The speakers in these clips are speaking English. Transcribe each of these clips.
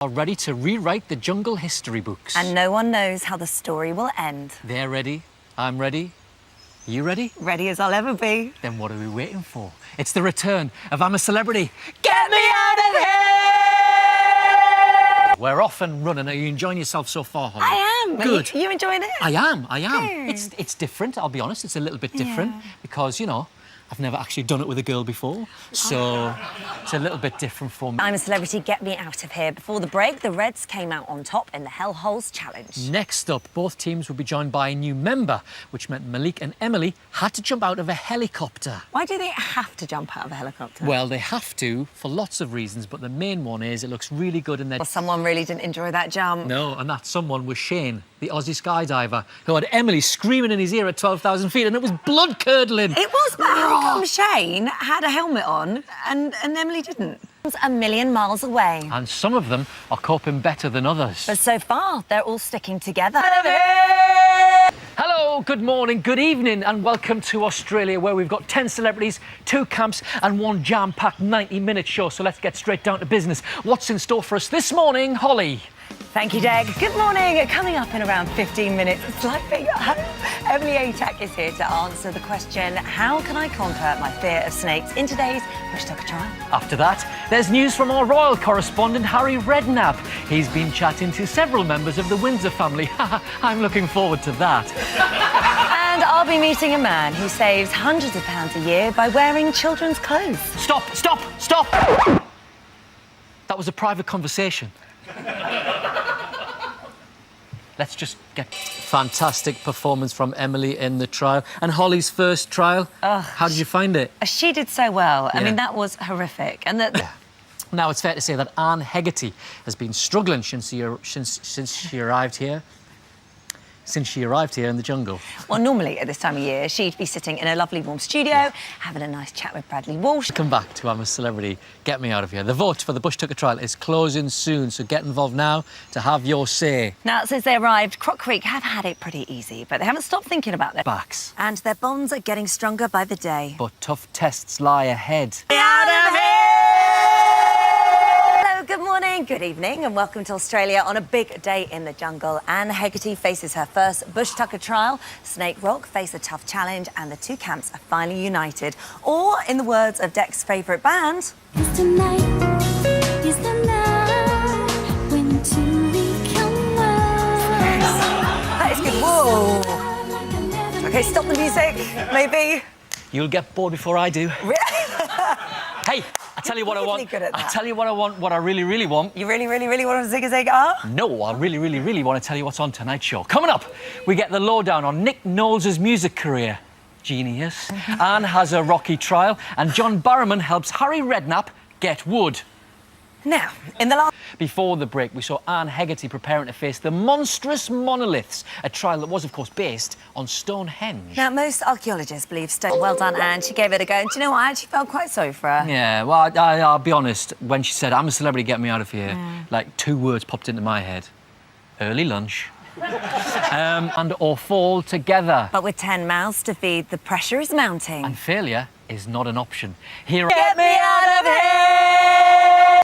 are ready to rewrite the jungle history books. And no one knows how the story will end. They're ready. I'm ready. You ready? Ready as I'll ever be. Then what are we waiting for? It's the return of I'm a Celebrity. Get me out of here! We're off and running. Are you enjoying yourself so far, Holly? I am. Good. You enjoying it? I am. Good. It's different, I'll be honest. It's a little bit different because, you know, I've never actually done it with a girl before, so it's a little bit different for me. I'm a Celebrity, get me out of here. Before the break, the Reds came out on top in the Hellholes Challenge. Next up, both teams will be joined by a new member, which meant Malik and Emily had to jump out of a helicopter. Why do they have to jump out of a helicopter? Well, they have to for lots of reasons, but the main one is it looks really good in their... Well, someone really didn't enjoy that jump. No, and that someone was Shane, the Aussie skydiver, who had Emily screaming in his ear at 12,000 feet, and it was blood-curdling. It was, but how come Shane had a helmet on and Emily didn't? It's a million miles away. And some of them are coping better than others. But so far, they're all sticking together. Hello, good morning, good evening, and welcome to Australia, where we've got 10 celebrities, 2 camps, and 1 jam-packed 90-minute show. So let's get straight down to business. What's in store for us this morning, Holly? Thank you, Deg. Good morning. Coming up in around 15 minutes, it's like being at home. Emily Atack is here to answer the question, how can I conquer my fear of snakes in today's Bush Tucker trial? After that, there's news from our royal correspondent, Harry Redknapp. He's been chatting to several members of the Windsor family. I'm looking forward to that. And I'll be meeting a man who saves hundreds of pounds a year by wearing children's clothes. Stop! That was a private conversation. Let's just get fantastic performance from Emily in the trial. And Holly's first trial. How did you find it? She did so well. Yeah. I mean, that was horrific. And Now, it's fair to say that Anne Hegarty has been struggling since she arrived here. Since she arrived here in the jungle. Well, normally at this time of year, she'd be sitting in a lovely warm studio, having a nice chat with Bradley Walsh. Come back to I'm a Celebrity, get me out of here. The vote for the Bush Tucker trial is closing soon, so get involved now to have your say. Now, since they arrived, Croc Creek have had it pretty easy, but they haven't stopped thinking about their backs. And their bonds are getting stronger by the day. But tough tests lie ahead. Out of here! Hello, good morning, good evening, and welcome to Australia on a big day in the jungle. Anne Hegarty faces her first Bush Tucker trial. Snake Rock face a tough challenge, and the 2 camps are finally united. Or, in the words of Dec's favourite band... Is the night when two become one. That is good. Whoa. OK, stop the music, maybe. You'll get bored before I do. Hey, I tell you what I want. Good at that. I tell you what I want, what I really, really want. You really, really, really want to zig-a-zig-ah? No, I really, really, really want to tell you what's on tonight's show. Coming up, we get the lowdown on Nick Knowles' music career. Genius. Anne has a rocky trial, and John Barrowman helps Harry Redknapp get wood. Now, in the last... Before the break, we saw Anne Hegarty preparing to face the monstrous monoliths, a trial that was, of course, based on Stonehenge. Now, most archaeologists believe Stone... Well done, Anne. She gave it a go. And do you know what? I actually felt quite sorry for her. Yeah, well, I'll be honest. When she said, I'm a Celebrity, get me out of here, like 2 words popped into my head. Early lunch. And or fall together. But with 10 mouths to feed, the pressure is mounting. And failure is not an option. Here... Get me out of here!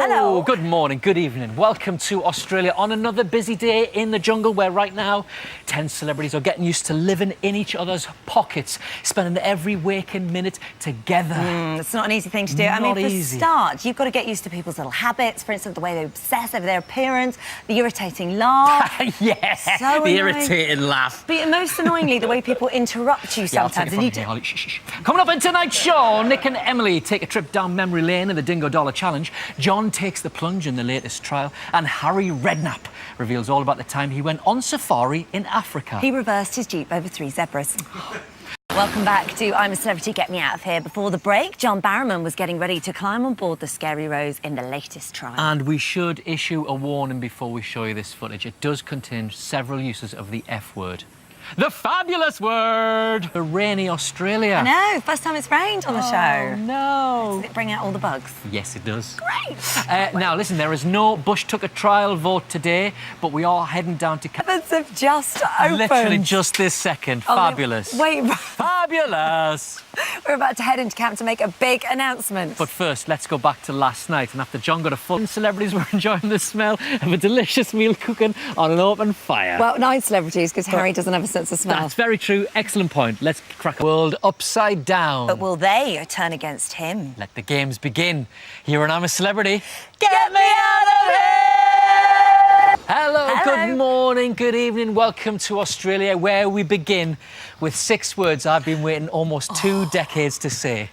Hello, good morning, good evening. Welcome to Australia on another busy day in the jungle, where right now 10 celebrities are getting used to living in each other's pockets, spending every waking minute together. It's not an easy thing to do. I mean, for a start, you've got to get used to people's little habits, for instance, the way they obsess over their appearance, the irritating laugh. Yes, so the irritating laugh. But most annoyingly, the way people interrupt you sometimes. Yeah, Holly. Shh. Coming up in tonight's show, Nick and Emily take a trip down memory lane in the Dingo Dollar Challenge. John takes the plunge in the latest trial, and Harry Redknapp reveals all about the time he went on safari in Africa. He reversed his Jeep over 3 zebras. Welcome back to I'm a Celebrity, get me out of here. Before the break, John Barrowman was getting ready to climb on board the Scary Rose in the latest trial. And we should issue a warning before we show you this footage. It does contain several uses of the F word. The fabulous word. The rainy Australia. No, first time it's rained on the show. No. Does it bring out all the bugs? Yes, it does. Great. Now, listen, there is no Bush Tucker trial vote today, but we are heading down to... Heavens have just opened. Literally just this second. Fabulous. Wait. Fabulous. We're about to head into camp to make a big announcement. But first, let's go back to last night. And after John got a full... Celebrities were enjoying the smell of a delicious meal cooking on an open fire. Well, 9 celebrities, because Harry doesn't have a sense of smell. That's very true. Excellent point. Let's crack the world upside down. But will they turn against him? Let the games begin. Here on I'm a Celebrity. Get me out of here! Hello, Hello. good morning, good evening. Welcome to Australia, where we begin with 6 words I've been waiting almost 2 decades to say.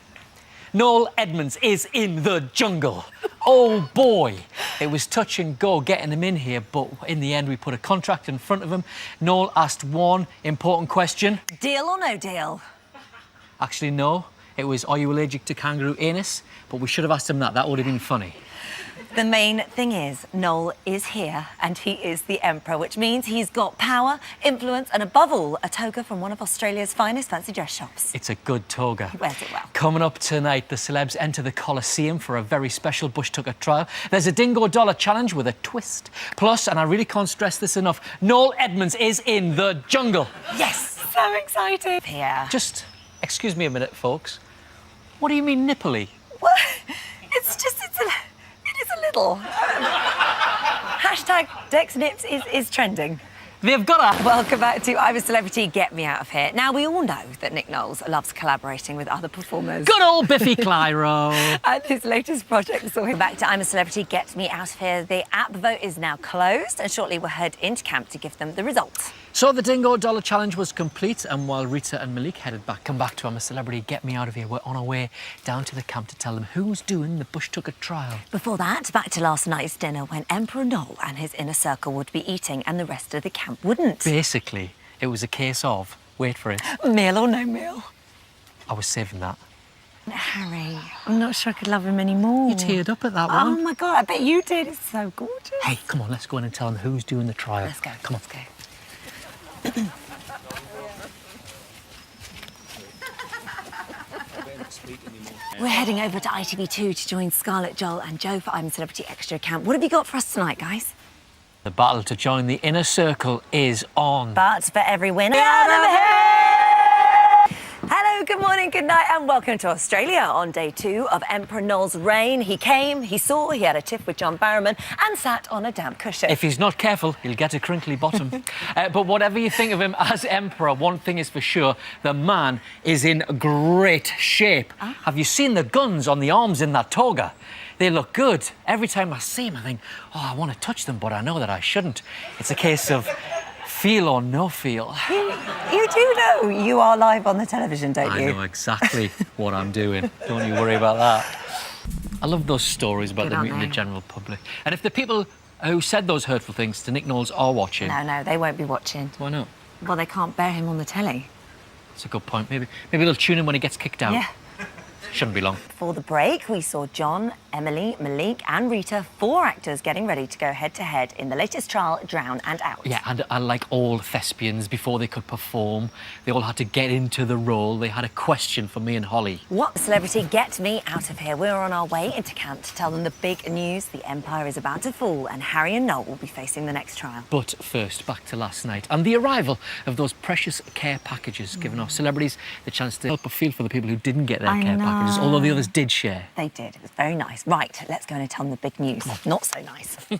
Noel Edmonds is in the jungle. Oh boy, it was touch and go getting him in here, but in the end we put a contract in front of him. Noel asked one important question. Deal or no deal? Actually, no. It was, are you allergic to kangaroo anus? But we should have asked him that. That would have been funny. The main thing is, Noel is here and he is the emperor, which means he's got power, influence and above all, a toga from one of Australia's finest fancy dress shops. It's a good toga. He wears it well. Coming up tonight, the celebs enter the Coliseum for a very special Bush Tucker trial. There's a Dingo Dollar challenge with a twist. Plus, and I really can't stress this enough, Noel Edmonds is in the jungle. Yes! So excited. Here. Just, excuse me a minute, folks. What do you mean nipply? Well, it is a little. Hashtag Dex Nips is trending. They've got a... Welcome back to I'm a Celebrity, Get Me Out of Here. Now, we all know that Nick Knowles loves collaborating with other performers. Good old Biffy Clyro. And his latest project saw him back to I'm a Celebrity, Get Me Out of Here. The app vote is now closed and shortly we'll head into camp to give them the results. So the Dingo Dollar challenge was complete, and while Rita and Malik come back to I'm a Celebrity, Get Me Out of Here, we're on our way down to the camp to tell them who's doing the Bush Tucker trial. Before that, back to last night's dinner when Emperor Noel and his inner circle would be eating and the rest of the camp wouldn't. Basically, it was a case of, wait for it, Meal or no meal? I was saving that. Harry, I'm not sure I could love him anymore. You teared up at that Oh one. my God, I bet you did. It's so gorgeous. Hey, come on, let's go in and tell them who's doing the trial. Let's go. Come on. Let's go. We're heading over to ITV2 to join Scarlett, Joel and Joe for I'm a Celebrity Extra Camp. What have you got for us tonight, guys? The battle to join the inner circle is on. But for every winner... Out of here! Hello, good morning, good night, and welcome to Australia on day 2 of Emperor Noel's reign. He came, he saw, he had a tiff with John Barrowman and sat on a damp cushion. If he's not careful, he'll get a crinkly bottom. But whatever you think of him as emperor, one thing is for sure, the man is in great shape. Have you seen the guns on the arms in that toga? They look good. Every time I see him, I think, oh, I want to touch them, but I know that I shouldn't. It's a case of feel or no feel. You do know you are live on the television, don't you? I know exactly what I'm doing. Don't you worry about that. I love those stories about Good, them aren't meeting the they? general public. And if the people who said those hurtful things to Nick Knowles are watching... No, they won't be watching. Why not? Well, they can't bear him on the telly. That's a good point. Maybe they'll tune in when he gets kicked out. Yeah. Shouldn't be long. Before the break, we saw John, Emily, Malik and Rita, 4 actors getting ready to go head-to-head in the latest trial, Drown and Out. Yeah, and like all thespians, before they could perform, they all had to get into the role. They had a question for me and Holly. What celebrity get me out of here? We're on our way into camp to tell them the big news. The Empire is about to fall and Harry and Noel will be facing the next trial. But first, back to last night and the arrival of those precious care packages, giving our celebrities the chance to help a feel for the people who didn't get their care packages, although the others did share. They did. It was very nice. Right, let's go and tell them the big news. Not so nice. Here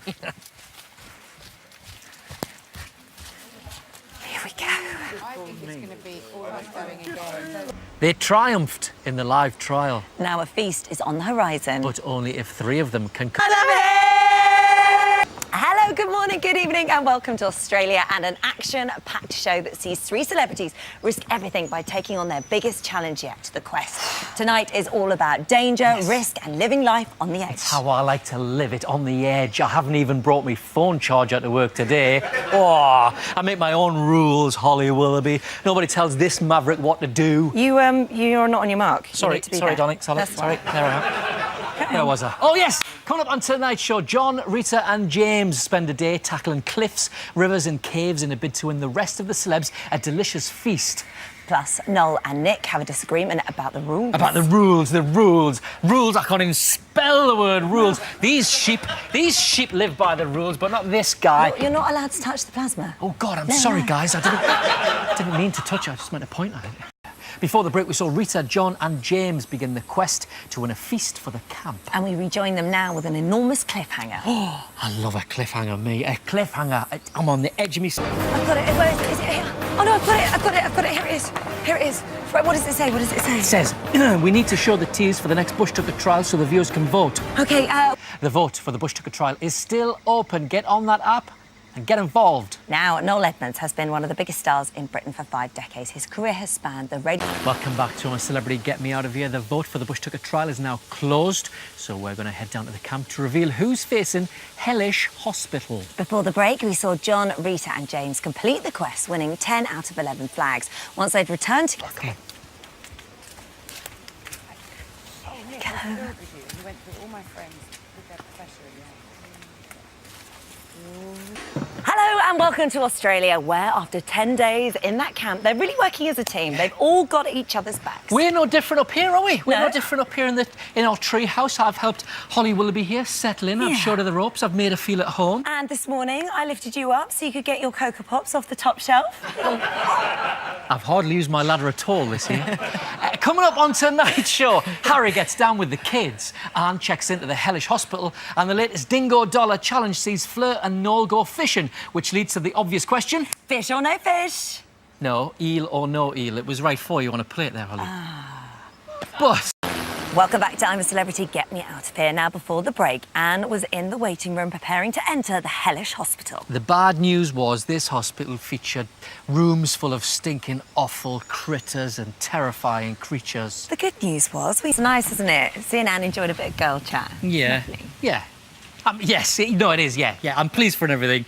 we go. I think it's going to be almost going again. They triumphed in the live trial, Now a feast is on the horizon. but only if 3 of them can... Hello, good morning, good evening, and welcome to Australia and an action-packed show that sees 3 celebrities risk everything by taking on their biggest challenge yet, the quest. Tonight is all about danger, risk, and living life on the edge. How I like to live it on the edge. I haven't even brought my phone charger to work today. Oh, I make my own rules, Holly Willoughby. Nobody tells this maverick what to do. You're not on your mark. You Sorry, need to be sorry, there. darling. Sorry, That's sorry. fine. There I am. Where was I? Oh, yes! Coming up on tonight's show, John, Rita and James spend a day tackling cliffs, rivers and caves in a bid to win the rest of the celebs a delicious feast. Plus, Noel and Nick have a disagreement about the rules. About the rules. Rules, I can't even spell the word rules. These sheep live by the rules, but not this guy. You're not allowed to touch the plasma. Oh, God, I'm sorry, guys. I didn't mean to touch it. I just meant to point at it. Before the break, we saw Rita, John and James begin the quest to win a feast for the camp. And we rejoin them now with an enormous cliffhanger. Oh, I love a cliffhanger, me. A cliffhanger. I'm on the edge of me. I've got it. Where is it? Is it here? Oh, no, I've got it. Here it is. Here it is. Right, what does it say? It says, we need to show the teas for the next Bush Tucker trial so the viewers can vote. OK, The vote for the Bush Tucker trial is still open. Get on that app and get involved. Now, Noel Edmonds has been one of the biggest stars in Britain for 5 decades. His career has spanned the radio... Welcome back to my Celebrity Get Me Out of Here. The vote for the Bush Tucker trial is now closed, so we're going to head down to the camp to reveal who's facing hellish hospital. Before the break, we saw John, Rita and James complete the quest, winning 10 out of 11 flags. Once they'd returned to... OK. Hello. You went through all my friends with their professor. Hello and welcome to Australia, where after 10 days in that camp, they're really working as a team. They've all got each other's backs. We're no different up here, are we? We're No. no different up here in our tree house. I've helped Holly Willoughby here settle in. I've showed her the ropes. I've made her feel at home. And this morning, I lifted you up so you could get your Cocoa Pops off the top shelf. I've hardly used my ladder at all this year. Coming up on tonight's show, Harry gets down with the kids. Anne checks into the hellish hospital, and the latest Dingo Dollar challenge sees Fleur and Noel go fishing, which leads to the obvious question. Fish or no fish? No, eel or no eel. It was right for you on a plate there, Holly. But... Welcome back to I'm a Celebrity, Get Me Out of Here. Now, before the break, Anne was in the waiting room preparing to enter the hellish hospital. the bad news was this hospital featured rooms full of stinking, awful critters and terrifying creatures. The good news was, it's nice, isn't it? Seeing Anne enjoyed a bit of girl chat. Yeah. Lovely. Yeah. Yes, it is, yeah. I'm pleased for it and everything.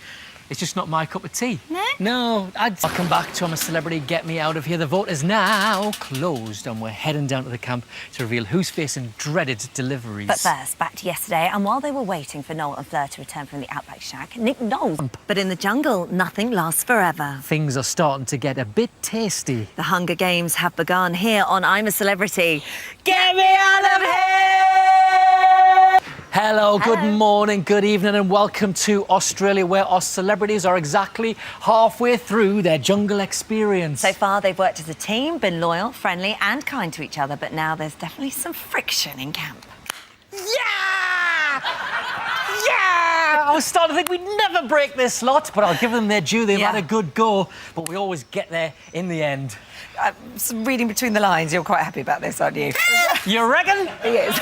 It's just not my cup of tea. No? No. Welcome back to I'm a Celebrity, Get Me Out of Here. The vote is now closed and we're heading down to the camp to reveal who's facing dreaded deliveries. But first, back to yesterday, and while they were waiting for Noel and Fleur to return from the Outback Shack, Nick Knowles. But in the jungle, nothing lasts forever. Things are starting to get a bit tasty. The Hunger Games have begun here on I'm a Celebrity. Get me out of here! Hello, good morning, good evening, and welcome to Australia, where our celebrities are exactly halfway through their jungle experience. So far, they've worked as a team, been loyal, friendly and kind to each other, but now there's definitely some friction in camp. Yeah! I was starting to think we'd never break this lot, but I'll give them their due. They've had a good go, but we always get there in the end. Reading between the lines, you're quite happy about this, aren't you? You reckon? He is.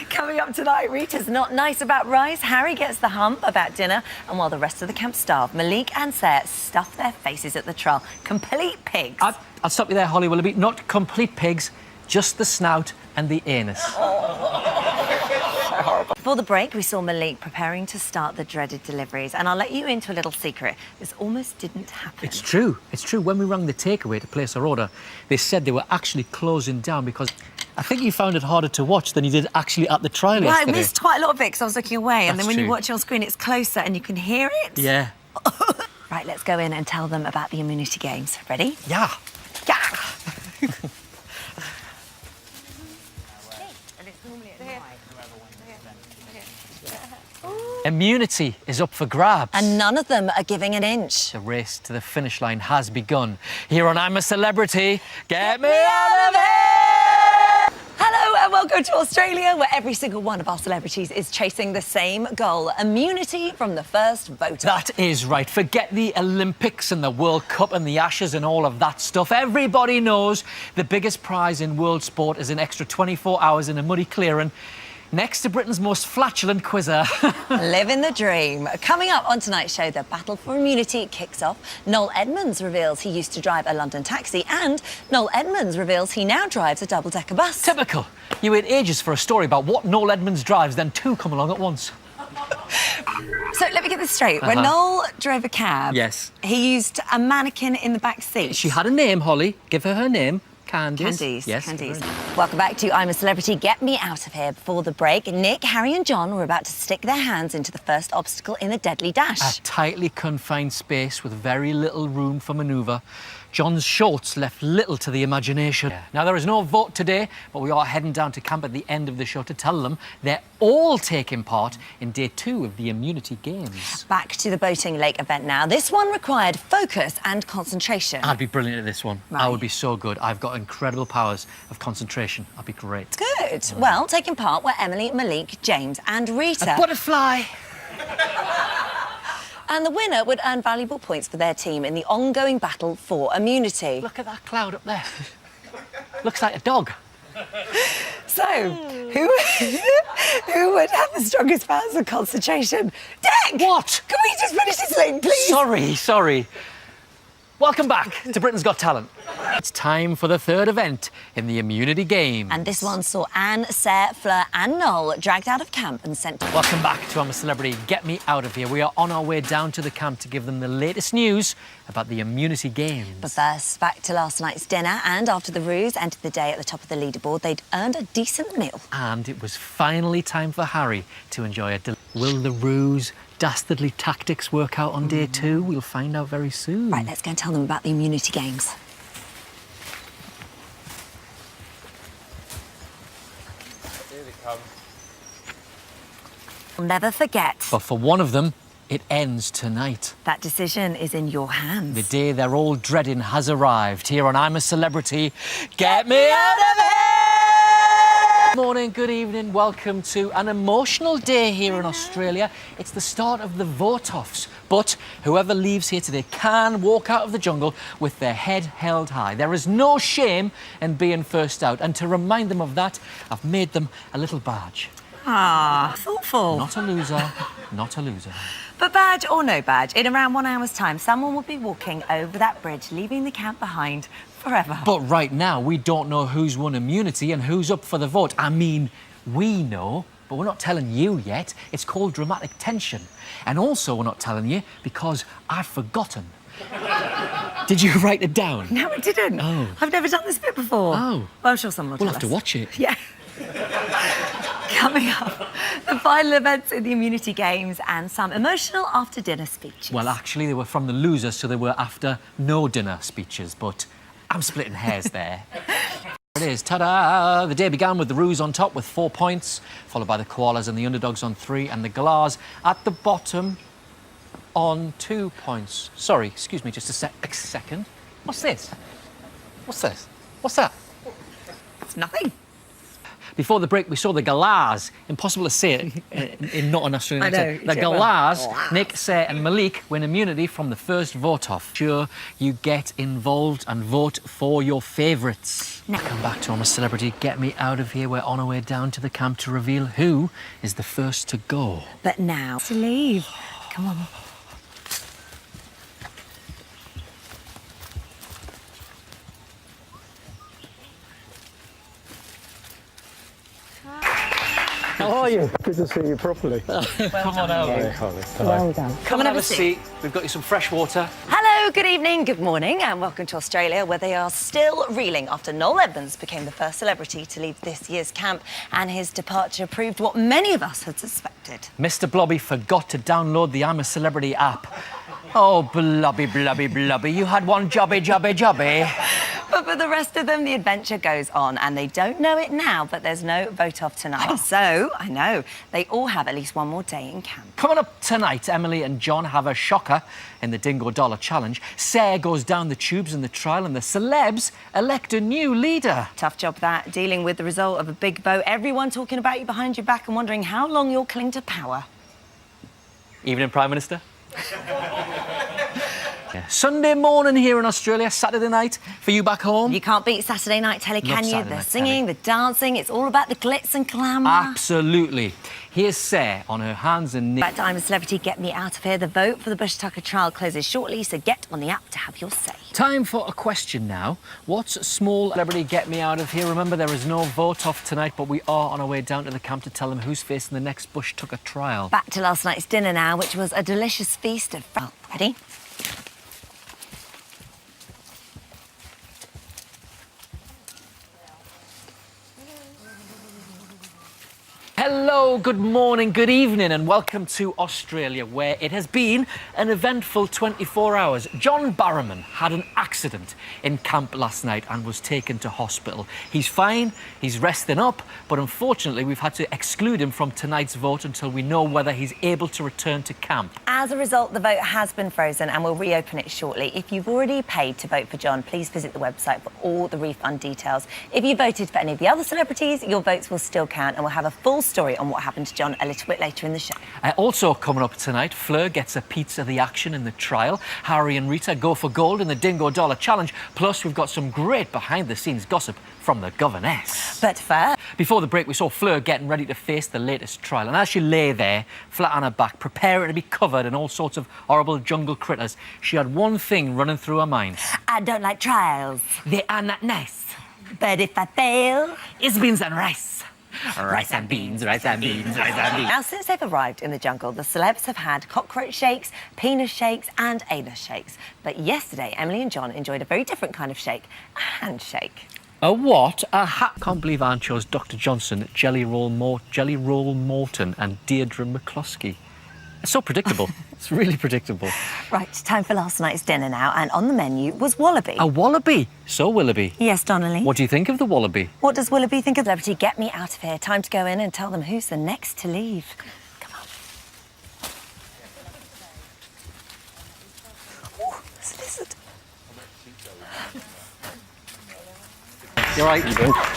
Coming up tonight, Rita's not nice about rice, Harry gets the hump about dinner, and while the rest of the camp starve, Malik and Sarah stuff their faces at the trial. Complete pigs. I'll stop you there, Holly Willoughby. Not complete pigs, just the snout and the anus. Before the break, we saw Malik preparing to start the dreaded deliveries, and I'll let you into a little secret. This almost didn't happen. It's true. When we rang the takeaway to place our order, they said they were actually closing down because I think you found it harder to watch than you did actually at the trial yesterday. I missed quite a lot of it because I was looking away, and That's then when you true. watch it on screen, it's closer and you can hear it. Yeah. Right, let's go in and tell them about the immunity games. Ready? Yeah. Yeah. Immunity is up for grabs. And none of them are giving an inch. The race to the finish line has begun. Here on I'm a Celebrity, get me out of here! Hello and welcome to Australia, where every single one of our celebrities is chasing the same goal: immunity from the first voter. That is right. Forget the Olympics and the World Cup and the Ashes and all of that stuff. Everybody knows the biggest prize in world sport is an extra 24 hours in a muddy clearing next to Britain's most flatulent quizzer. Living the dream. Coming up on tonight's show, the battle for immunity kicks off. Noel Edmonds reveals he used to drive a London taxi, and Noel Edmonds reveals he now drives a double-decker bus. Typical. You wait ages for a story about what Noel Edmonds drives, then two come along at once. So let me get this straight. When Noel drove a cab, Yes. he used a mannequin in the back seat. She had a name, Holly. Give her name. Candies. Yes. Candies. Welcome back to I'm a Celebrity. Get me out of here. Before the break, Nick, Harry and John were about to stick their hands into the first obstacle in the deadly dash. A tightly confined space with very little room for manoeuvre. John's shorts left little to the imagination. Now, there is no vote today, but we are heading down to camp at the end of the show to tell them they're all taking part in day 2 of the immunity games. Back to the boating lake event now. This one required focus and concentration. I'd be brilliant at this one. Right. I would be so good. I've got incredible powers of concentration. I'd be great. Good. Well, taking part were Emily, Malik, James and Rita. A butterfly! And the winner would earn valuable points for their team in the ongoing battle for immunity. Look at that cloud up there. Looks like a dog. So, who would have the strongest powers of concentration? Dick! What? Can we just finish this link, please? Sorry. Welcome back to Britain's Got Talent. It's time for the 3rd event in the immunity games. And this one saw Anne, Sarah, Fleur and Noel dragged out of camp and sent to... Welcome back to I'm a Celebrity. Get me out of here. We are on our way down to the camp to give them the latest news about the immunity games. But first, back to last night's dinner, and after the ruse entered the day at the top of the leaderboard, they'd earned a decent meal. And it was finally time for Harry to enjoy a Will the ruse, dastardly tactics work out on day 2? We'll find out very soon. Right, let's go and tell them about the immunity games. Here they come. I'll never forget. But for one of them, it ends tonight. That decision is in your hands. The day they're all dreading has arrived. Here on I'm a Celebrity. Get me out of here! Good morning, good evening. Welcome to an emotional day here in Australia. It's the start of the vote-offs. But whoever leaves here today can walk out of the jungle with their head held high. There is no shame in being first out. And to remind them of that, I've made them a little badge. Ah, thoughtful. Not a loser, not a loser. But badge or no badge, in around 1 hour's time, someone will be walking over that bridge, leaving the camp behind forever. But right now, we don't know who's won immunity and who's up for the vote. I mean, we know, but we're not telling you yet. It's called dramatic tension. And also, we're not telling you because I've forgotten. Did you write it down? No, I didn't. Oh. I've never done this bit before. Oh. Well, I'm sure someone will We'll tell have to us. watch it. Yeah. Coming up, the final events in the immunity games and some emotional after-dinner speeches. Well, actually, they were from the losers, so they were after no-dinner speeches, but I'm splitting hairs there. There it is, ta-da! The day began with the Roos on top with 4 points, followed by the Koalas and the Underdogs on 3, and the Galahs at the bottom on 2 points. Sorry, excuse me, just a second. What's this? What's this? What's that? It's nothing. Before the break, we saw the Galahs. Impossible to say it in not an Australian I know, accent. The you said, Galahs, well, Nick, Sarah and Malik win immunity from the first vote-off. Sure, you get involved and vote for your favourites. No. Come back to I'm a Celebrity. Get me out of here. We're on our way down to the camp to reveal who is the first to go. But now to leave. Come on. How are you? Good to see you properly. Come on over. Well done. Come and have a seat. We've got you some fresh water. Hello, good evening, good morning, and welcome to Australia, where they are still reeling after Noel Edmonds became the first celebrity to leave this year's camp, and his departure proved what many of us had suspected. Mr. Blobby forgot to download the I'm a Celebrity app. Oh, blobby, blobby, blobby. You had one jobby. But for the rest of them, the adventure goes on, and they don't know it now, but there's no vote-off tonight. So, I know, they all have at least one more day in camp. Coming up tonight, Emily and John have a shocker in the Dingo Dollar Challenge. Sarah goes down the tubes in the trial, and the celebs elect a new leader. Tough job that, dealing with the result of a big vote, everyone talking about you behind your back and wondering how long you'll cling to power. Evening, Prime Minister. Yeah. Sunday morning here in Australia, Saturday night for you back home. You can't beat Saturday night telly, can Love you? Saturday The night singing, the dancing, it's all about the glitz and glamour. Absolutely. Here's Sarah on her hands and knees. Back to I'm a Celebrity, get me out of here. The vote for the Bush Tucker trial closes shortly, so get on the app to have your say. Time for a question now. What's small celebrity get me out of here? Remember, there is no vote off tonight, but we are on our way down to the camp to tell them who's facing the next Bush Tucker trial. Back to last night's dinner now, which was a delicious feast of... Oh, ready? Hello, good morning, good evening, and welcome to Australia, where it has been an eventful 24 hours. John Barrowman had an accident in camp last night and was taken to hospital. He's fine, he's resting up, but unfortunately we've had to exclude him from tonight's vote until we know whether he's able to return to camp. As a result, the vote has been frozen and we'll reopen it shortly. If you've already paid to vote for John, please visit the website for all the refund details. If you voted for any of the other celebrities, your votes will still count, and we'll have a full story on what happened to John a little bit later in the show. Also coming up tonight, Fleur gets a piece of the action in the trial. Harry and Rita go for gold in the Dingo Dollar Challenge. Plus, we've got some great behind-the-scenes gossip from the governess. But first... Before the break, we saw Fleur getting ready to face the latest trial. And as she lay there, flat on her back, preparing to be covered in all sorts of horrible jungle critters, she had one thing running through her mind. I don't like trials. They are not nice. But if I fail... It's beans and rice. Rice and beans, rice and beans, rice and beans. Now, since they've arrived in the jungle, the celebs have had cockroach shakes, penis shakes and anus shakes. But yesterday, Emily and John enjoyed a very different kind of shake, a handshake. A what? A hat. Can't believe Anne chose Dr. Johnson, Jelly Roll Morton and Deirdre McCloskey. It's so predictable. It's really predictable. Right, time for last night's dinner now, and on the menu was Wallaby. A wallaby? So Willoughby. Yes, Donnelly? What do you think of the wallaby? What does Willoughby think of celebrity? Get me out of here. Time to go in and tell them who's the next to leave. Come on. Ooh, there's a lizard. You're right.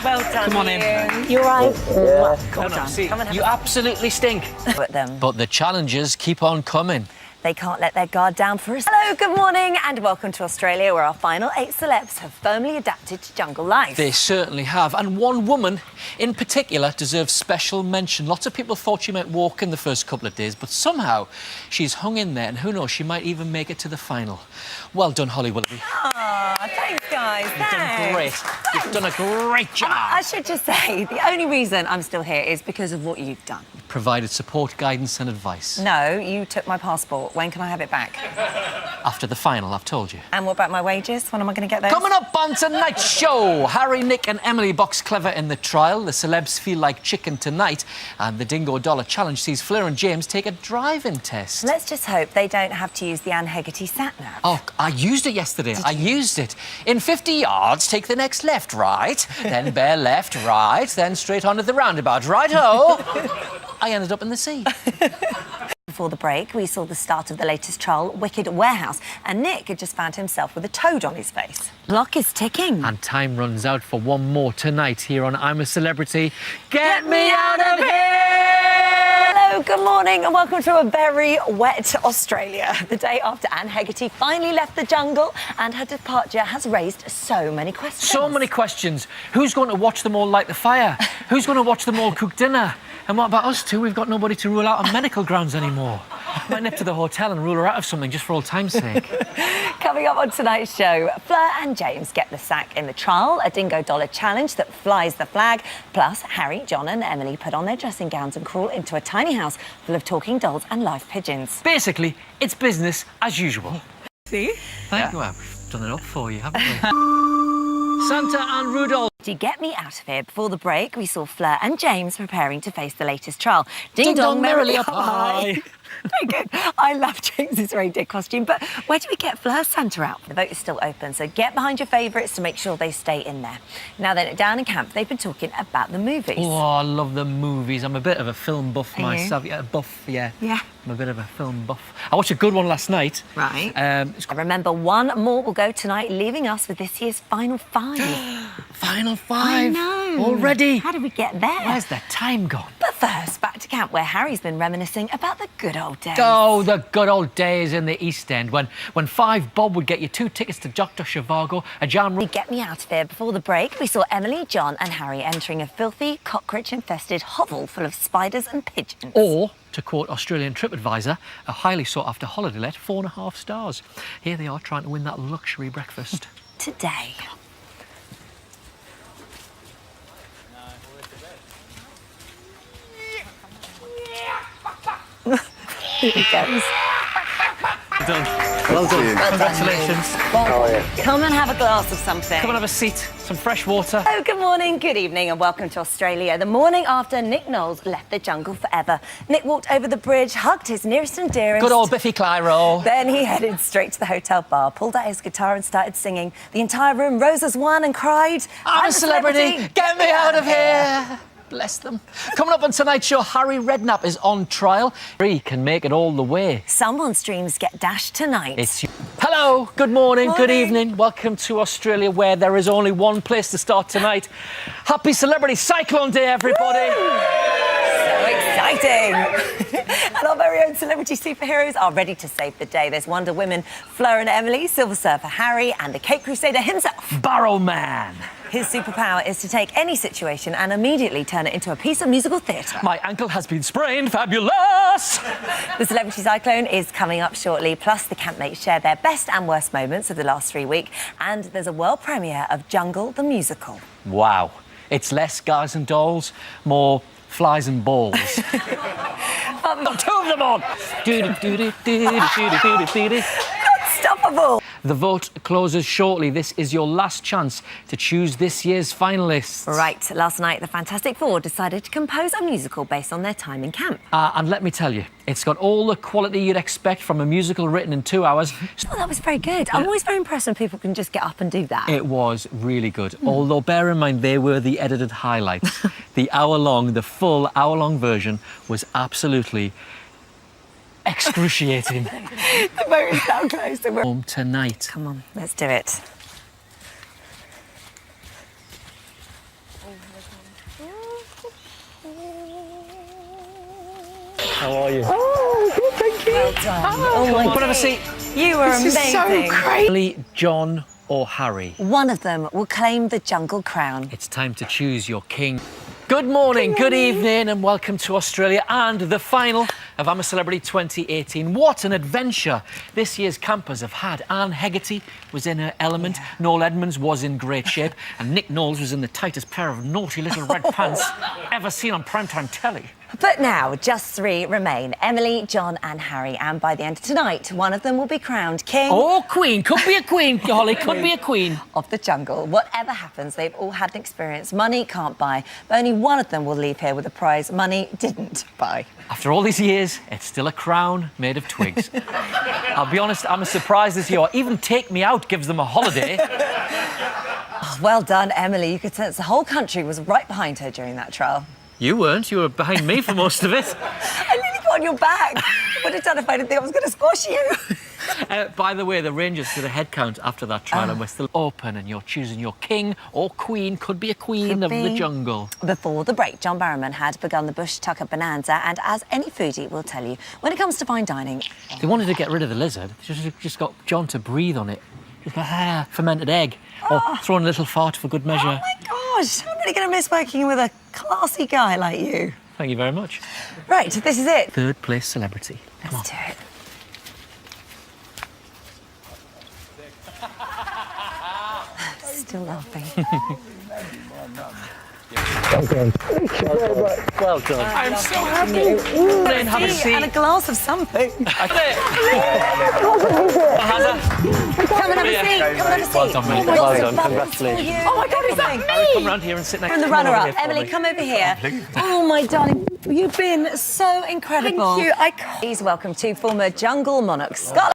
Well done. Come on in. You're right. Well Well done. done. See, Come and have you a- absolutely stink. Put them. But the challenges keep on coming. They can't let their guard down for us. Hello, good morning, and welcome to Australia, where our final 8 celebs have firmly adapted to jungle life. They certainly have. And one woman in particular deserves special mention. Lots of people thought she might walk in the first couple of days, but somehow she's hung in there, and who knows, she might even make it to the final. Well done, Holly Willoughby. Aw, thanks, guys. You've done great. You've done a great job. I should just say, the only reason I'm still here is because of what you've done. Provided support, guidance and advice. No, you took my passport. When can I have it back? After the final, I've told you. And what about my wages? When am I going to get those? Coming up on tonight's show, Harry, Nick and Emily box clever in the trial. The celebs feel like chicken tonight. And the Dingo Dollar Challenge sees Fleur and James take a driving test. Let's just hope they don't have to use the Anne Hegarty sat-nav. Oh, I used it yesterday. I used it. In 50 yards, take the next left, right, then bear left, right, then straight onto the roundabout. Right-ho! I ended up in the sea. Before the break, we saw the start of the latest trial, Wicked Warehouse, and Nick had just found himself with a toad on his face. Clock is ticking. And time runs out for one more tonight here on I'm a Celebrity. Get me out of here! Hello, good morning, and welcome to a very wet Australia. The day after Anne Hegarty finally left the jungle, and her departure has raised so many questions. So many questions. Who's going to watch them all light the fire? Who's going to watch them all cook dinner? And what about us two? We've got nobody to rule out on medical grounds anymore. Might nip to the hotel and rule her out of something just for old time's sake. Coming up on tonight's show, Fleur and James get the sack in the trial, a Dingo Dollar Challenge that flies the flag. Plus, Harry, John and Emily put on their dressing gowns and crawl into a tiny house full of talking dolls and live pigeons. Basically, it's business as usual. See? Thank you. Well, we've done it up for you, haven't we? Santa and Rudolph. To get me out of here, before the break, we saw Fleur and James preparing to face the latest trial. Ding dong merrily up high. Very good. I love James's reindeer costume, but where do we get Fleur's Santa out? The vote is still open, so get behind your favourites to make sure they stay in there. Now then, down in camp, they've been talking about the movies. Oh, I love the movies. I'm a bit of a film buff Are you? myself. Yeah, buff, yeah. Yeah. I'm a bit of a film buff. I watched a good one last night. Right. It's I remember one more will go tonight, leaving us with this year's final 5. Final 5. I know. Already. How did we get there? Where's the time gone? But first, back to camp, where Harry's been reminiscing about the good old days. Oh, the good old days in the East End when 5 bob would get you 2 tickets to Dr. Zhivago, a jam room. Get me out of here. Before the break, we saw Emily, John and Harry entering a filthy, cockroach-infested hovel full of spiders and pigeons. Or, to quote Australian TripAdvisor, a highly sought-after holiday let, 4.5 stars. Here they are trying to win that luxury breakfast. Today. Here he goes. Done. Well done. you. Congratulations. Well, come and have a glass of something. Come and have a seat. Some fresh water. Oh, good morning, good evening, and welcome to Australia. The morning after Nick Knowles left the jungle forever. Nick walked over the bridge, hugged his nearest and dearest. Good old Biffy Clyro. Then he headed straight to the hotel bar, pulled out his guitar and started singing. The entire room rose as one and cried, I'm a celebrity. Get me out of here. Bless them. Coming up on tonight's show, Harry Redknapp is on trial. Harry can make it all the way. Someone's dreams get dashed tonight. Hello, good morning, good Morning. evening. Welcome to Australia, where there is only one place to start tonight. Happy Celebrity Cyclone Day, everybody. So exciting! And our very own celebrity superheroes are ready to save the day. There's Wonder Woman, Fleur and Emily, Silver Surfer Harry, and the Cape Crusader himself. Barrow Man. His superpower is to take any situation and immediately turn it into a piece of musical theatre. My ankle has been sprained. Fabulous. The Celebrity Cyclone is coming up shortly. Plus, the campmates share their best and worst moments of the last 3 weeks. And there's a world premiere of Jungle the Musical. Wow. It's less guys and dolls, more flies and balls. Got two of them on. Unstoppable! The vote closes shortly. This is your last chance to choose this year's finalists. Right, last night the Fantastic Four decided to compose a musical based on their time in camp. And let me tell you, it's got all the quality you'd expect from a musical written in 2 hours. Oh, that was very good. I'm always very impressed when people can just get up and do that. It was really good. Although, bear in mind, they were the edited highlights. The full hour-long version was absolutely excruciating. The boat is down close. So we're... Home tonight. Come on, let's do it. How are you? Oh, good, thank you. Well done. Oh, my Come God. have a seat. You were amazing. Emily, John or Harry? One of them will claim the jungle crown. It's time to choose your king. Good morning, good evening, and welcome to Australia and the final of I'm a Celebrity 2018. What an adventure this year's campers have had. Anne Hegarty was in her element, Noel Edmonds was in great shape, and Nick Knowles was in the tightest pair of naughty little red pants ever seen on primetime telly. But now, just 3 remain. Emily, John and Harry. And by the end of tonight, one of them will be crowned king... Oh, queen. Could be a queen, Holly. Could be a queen. ...of the jungle. Whatever happens, they've all had an experience money can't buy. But only one of them will leave here with a prize money didn't buy. After all these years, it's still a crown made of twigs. I'll be honest, I'm as surprised as you are. Even Take Me Out gives them a holiday. Oh, well done, Emily. You could sense the whole country was right behind her during that trial. You weren't. You were behind me for most of it. I nearly got on your back. I would have done if I didn't think I was going to squash you. By the way, the Rangers did a head count after that trial and we're still open, and you're choosing your king or queen. Could be a queen of the jungle. Before the break, John Barrowman had begun the Bush Tucker Bonanza, and as any foodie will tell you, when it comes to fine dining... They wanted to get rid of the lizard. They just got John to breathe on it. Just got fermented egg. Or throw in a little fart for good measure. Oh, my gosh. I'm really going to miss working with a classy guy like you. Thank you very much. Right, this is it. Third place celebrity. Come on. Let's do it. Still laughing. Okay. Well done. I'm so happy. Then have a Tea seat. and a glass of something. Come Come and have a seat. Come and have a seat. Well done, mate. Lots Well of done. bubbles Congratulations. for you. Oh my God, is that me? Come round here and sit next From to the me. Come over runner-up, here for Emily, me. come over here. Oh my darling, you've been so incredible. Thank you. Please welcome 2 former jungle monarchs, Scott